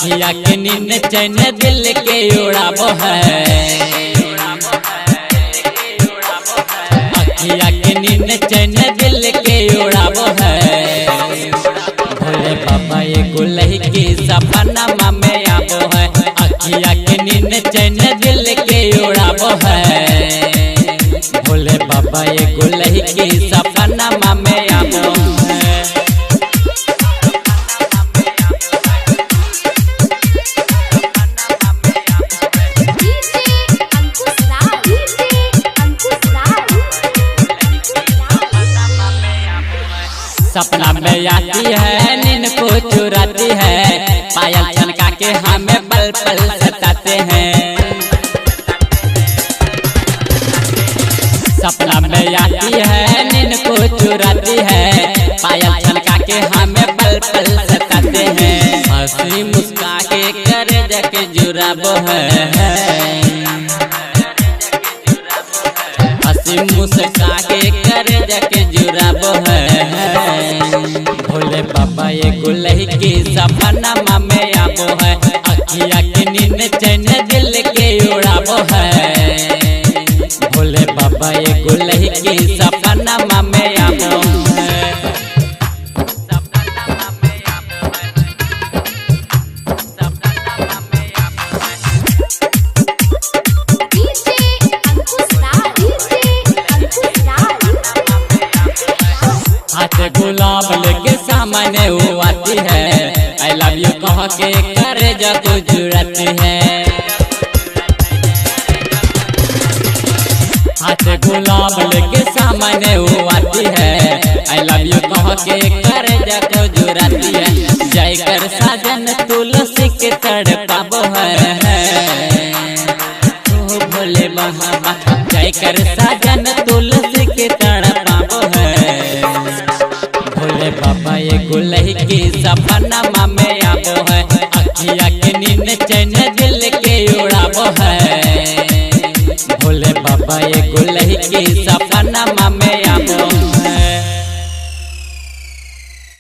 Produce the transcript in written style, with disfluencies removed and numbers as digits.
अखिया के नींद चैन दिल के उड़ाबो है। अखिया के नींद चैन दिल के उड़ाबो है। भोले बाबा ये गुलही की सपना में आबो है। अखिया के नींद चैन दिल के उड़ाबो है। भोले बाबा ये गुलही की सपना में आबो है। सपना में आती है नींद को चुराती है। पायल छनका के हमें पल पल सताते हैं। सपना में आती है नींद को चुराती है। पायल छनका के हमें पल पल सताते हैं। हंसी मुस्का के करे जाके जुराबो है। हंसी मुस्का के करे जाके जुराबो है। भोले बाबा ये गुलही की सपना में आबो है। अखिया के नींद चैन दिल के उड़ाबो है। भोले बाबा ये गुलही की सपना में आबो है। हाथ गुलाब लेके सामने वो आती है। आई लव यू कह के करे जब जुड़ती है। हाथ गुलाब लेके सामने वो आती है। आई लव यू कह के करे जब जुड़ती है। जय कर साजन तुलसी के तड़पाबो है। ओ भोले बाबा जय कर साजन तुलसी के तड़पाबो है। भोले बाबा ये गुलही की सपना में आबो है। अखिया के नींद चैन दिल के उड़ाबो है। भोले बाबा ये